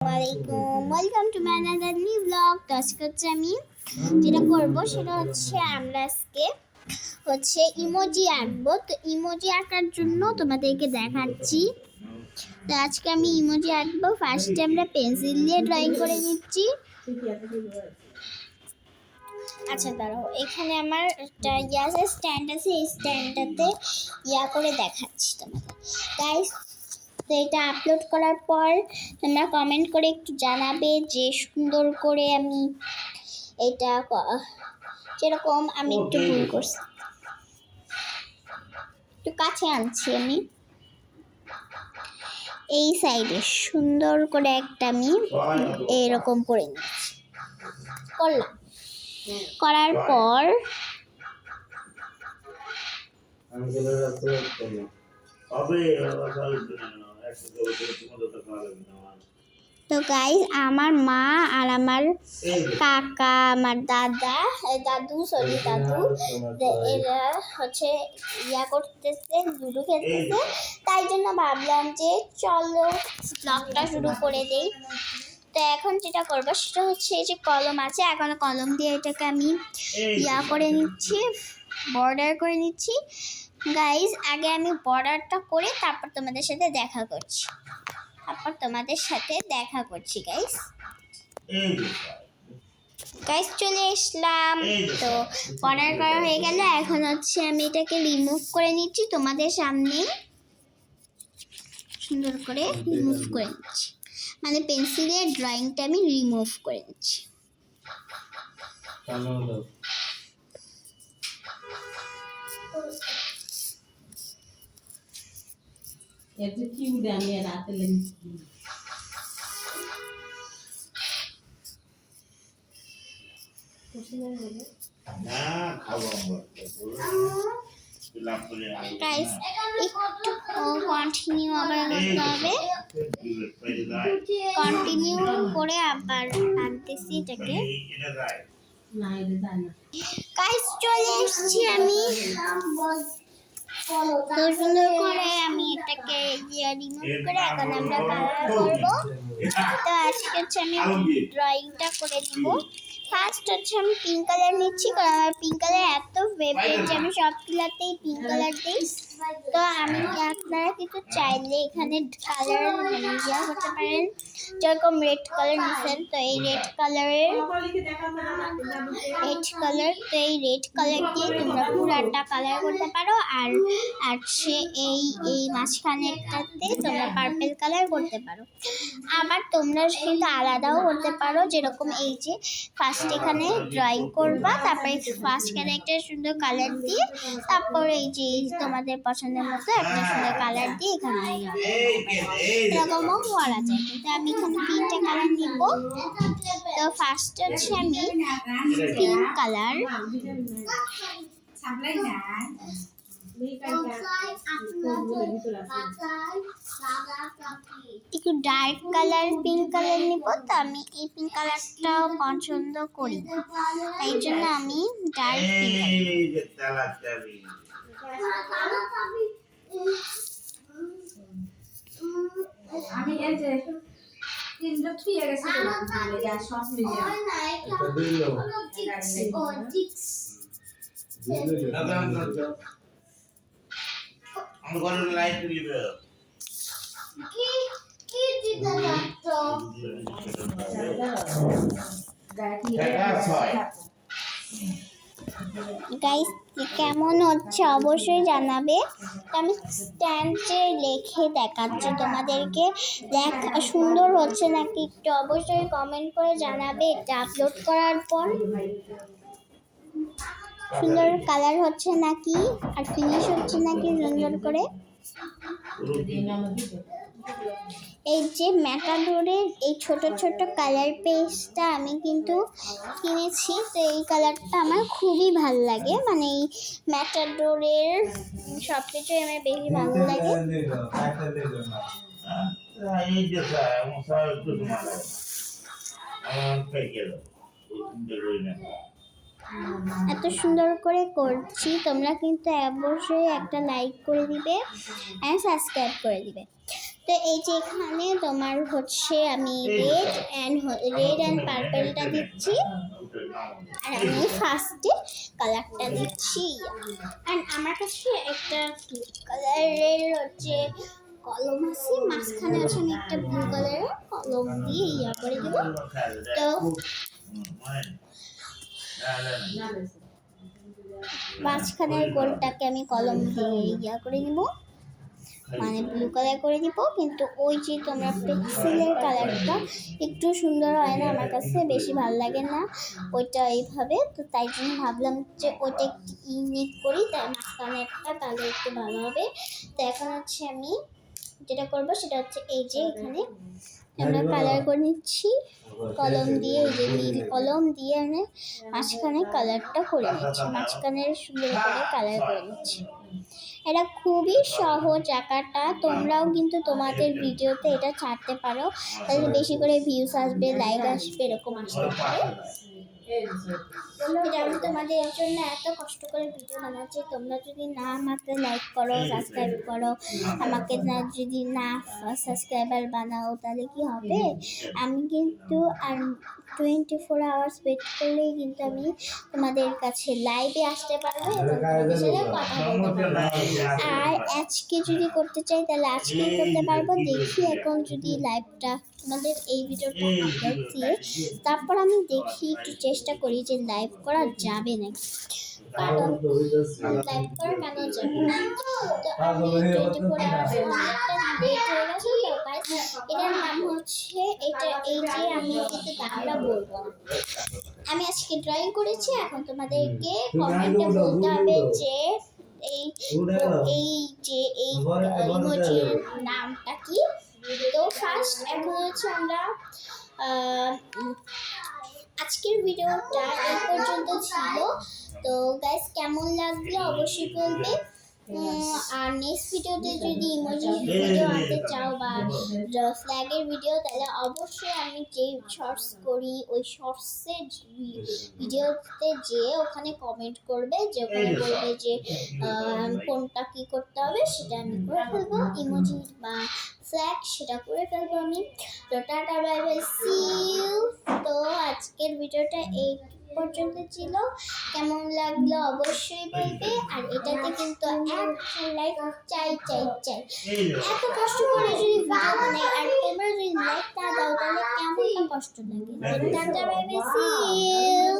আসসালামাইকুম, welcome to my another new blog. তো আজকে আমি যেটা করবো সেটা হচ্ছে আমরা আজকে ইমোজি আঁকবো। তো ইমোজি আঁকার জন্য তোমাদেরকে দেখাচ্ছি। তো আজকে আমি ইমোজি আঁকবো। ফার্স্টে আমরা পেন্সিল দিয়ে ড্রয়িং করে নিচ্ছি। আচ্ছা দাঁড়াও, এখানে আমার একটা স্ট্যান্ড আছে, এই স্ট্যান্ডটাতে করে দেখাচ্ছি তোমাদের গাইস। তো এটা আপলোড করার পর তোমরা কমেন্ট করে একটু জানাবে যে সুন্দর করে আমি এটা যেরকম আমি একটু ভুল করছি, একটু কাছে আনছি আমি এই সাইডে সুন্দর করে একটা আমি এরকম করে নিচ্ছি। করলাম, করার পর তো গাইস আমার মা আর আমার কাকা, আমার দাদু এরা করতেছে, লুডো খেলতেছে। তাই জন্য ভাবলাম যে চলো ব্লগটা শুরু করে দেই। তো এখন যেটা করবো সেটা হচ্ছে এই যে কলম আছে, এখন কলম দিয়ে এটাকে আমি করে নিচ্ছি, বর্ডার করে নিচ্ছি গাইস। আগে আমি বর্ডারটা করে তারপর তোমাদের সাথে দেখা করছি গাইস চলে আসলাম। তো বর্ডার করা হয়ে গেল, এখন আমি এটাকে রিমুভ করে নিচ্ছি তোমাদের সামনে, সুন্দর করে রিমুভ করে নিচ্ছি, মানে পেন্সিলের ড্রয়িংটা আমি রিমুভ করে নিচ্ছি। গাইস একটু কন্টিনিউ আবার করতে হবে, কন্টিনিউ করে আবার আনতেছি এটাকে। গাইস চলে এসেছি আমি, তো সুন্দর করে আমি এটাকে রিমুভ করে এখন আমরা কালার করবো। তো আজকে আমি ড্রয়িংটা করে দিব। ফার্স্ট আমি পিঙ্ক কালার নিচ্ছি, কারণ আমার পিঙ্ক কালার এত ফেভারিট যে আমি সব কালারতেই পিঙ্ক কালার দিই। তো আপনারা কিন্তু চাইলে এখানে কালার করতে পারেন, যেরকম রেড কালার নিচ্ছেন তো এই রেড কালার দিয়ে তোমরা পুরাটা কালার করতে পারো। আর এই মাঝখানেরটাতে তোমরা পার্পল কালার করতে পারো। আবার তোমরা কিন্তু আলাদাও করতে পারো, যেরকম এই যে ফার্স্ট এখানে ড্রয়িং করবা, তারপরে ফার্স্টখানে একটা সুন্দর কালার দিয়ে, তারপরে এই যে তোমাদের পছন্দের মতো একটা সুন্দর কালার দিয়ে এখানে এরকমও করা যায়। কিন্তু আমি এখানে 3টে কালার নিব। তো ফার্স্ট আমি পিঙ্ক কালার, একটু ডার্ক কালার পিঙ্ক কালার নিব। তো আমি এই পিঙ্ক কালারটা পছন্দ করি না, তাই জন্য আমি ডার্ক গাইস কেমন হচ্ছে অবশ্যই জানাবে। আমি স্ট্যান্ডে লিখে দেখাচ্ছি তোমাদেরকে, সুন্দর হচ্ছে নাকি একটু অবশ্যই কমেন্ট করে জানাবে। এটা আপলোড করার পর সুন্দর কালার হচ্ছে নাকি আর ফিনিশ হচ্ছে নাকি সুন্দর করে। এই যে ম্যাটাডোরের এই ছোট ছোট কালার পেজটা আমি কিন্তু কিনেছি। তো এই কালারটা আমার খুবই ভালো লাগে, মানে এই ম্যাটাডোরের সব কিছুই আমার বেশি ভালো লাগে। এত সুন্দর করে করছি, তোমরা কিন্তু অবশ্যই একটা লাইক করে দিবে আর সাবস্ক্রাইব করে দিবে। তো তো এই যে এখানে তোমার হচ্ছে আমি রেড অ্যান্ড পার্পলটা দিচ্ছি, আর আমি ফার্স্টে কালারটা দিচ্ছি। অ্যান্ড আমার কাছে একটা ব্লু কালারের হচ্ছে কলম আছে, মাঝখানে আছে আমি একটা ব্লু কালারের কলম দিয়ে করে দেব। তো মাঝখানের গোলটাকে আমি কলম দিয়ে করে নিব, মানে ব্লু কালার করে দিব। কিন্তু ওই যে তোমরা পেন্সিলের কালারটা একটু সুন্দর হয় না, আমার কাছে বেশি ভালো লাগে না ওইটা এইভাবে। তো তাই জন্য ভাবলাম যে ওইটা একটু ইউনিক করি, তাই মাঝখানে একটা তাহলে একটু ভালো হবে। তো এখন হচ্ছে আমি যেটা করবো সেটা হচ্ছে এই যে এখানে আমরা কালার করে নিচ্ছি কলম দিয়ে, এই যে নীল কলম দিয়ে আমি মাঝখানে কালারটা করে নিচ্ছি, মাঝখানের সুন্দর করে কালার করে নিচ্ছি। এটা খুবই সহজ আঁকাটা, তোমরাও কিন্তু তোমাদের ভিডিওতে এটা ছাড়তে পারো, তাহলে বেশি করে ভিউজ আসবে, লাইক আসবে, এরকম আসতে পারে। আমি তোমাদের জন্য এত কষ্ট করে ভিডিও বানাচ্ছি, তোমরা যদি না আমাকে লাইক করো, সাবস্ক্রাইব করো, আমাকে না যদি না সাবস্ক্রাইবার বানাও তাহলে কি হবে? আমি কিন্তু আর 24 আওয়ার্স ওয়েট করলেই কিন্তু আমি তোমাদের কাছে লাইভে আসতে পারবো এবং তোমাদের সাথে কথা বলতে পারবো। আর আজকে যদি করতে চাই তাহলে আজকেই করতে পারবো। দেখি এখন যদি লাইভটা তোমাদের এই ভিডিওটা আপলোড দিয়ে তারপর আমি দেখি, একটু চেষ্টা করি যে লাইভ করা যাবে নাকি, কারণ লাইভ করা কেন যাবে না। তো আমি 24 আওয়ার্স অনেকটা লেট হয়ে গেছে। তো গাইস এটার নাম হচ্ছে এই যে আমি কিন্তু দামটা বলবো না, আমি আজকে ড্রয়িং করেছি। এখন তোমাদেরকে কমেন্টে বলতে হবে যে এই যে এই ইমোজির নামটা কি। তো ফার্স্ট এখন হচ্ছে আমরা আজকের ভিডিওটা এই পর্যন্ত ছিল। তো গাইস কেমন লাগলো অবশ্যই বলবে। আর নেক্সট ভিডিওতে যদি ইমোজি ভিডিও আনতে চাও বা ফ্ল্যাগের ভিডিও, তাহলে অবশ্যই আমি যে শর্টস করি ওই শর্টসের ভিডিওতে যে ওখানে কমেন্ট করবে, যে ওখানে বলবে যে কোনটা কি করতে হবে, সেটা আমি করে ফেলবো। ইমোজি বা ফ্ল্যাগ সেটা করে ফেলবো আমি। তো tata bye bye, see you. তো আজকের ভিডিওটা এই পর্যন্ত ছিল, কেমন লাগলো অবশ্যই বলবে। আর এটাতে কিন্তু একটা লাইক চাই চাই চাই, এত কষ্ট করে যদি ভিডিও বানাই আর তোমরা যদি লাইক না দাও তাহলে কেমন কষ্ট লাগে। Tata bye bye, see you.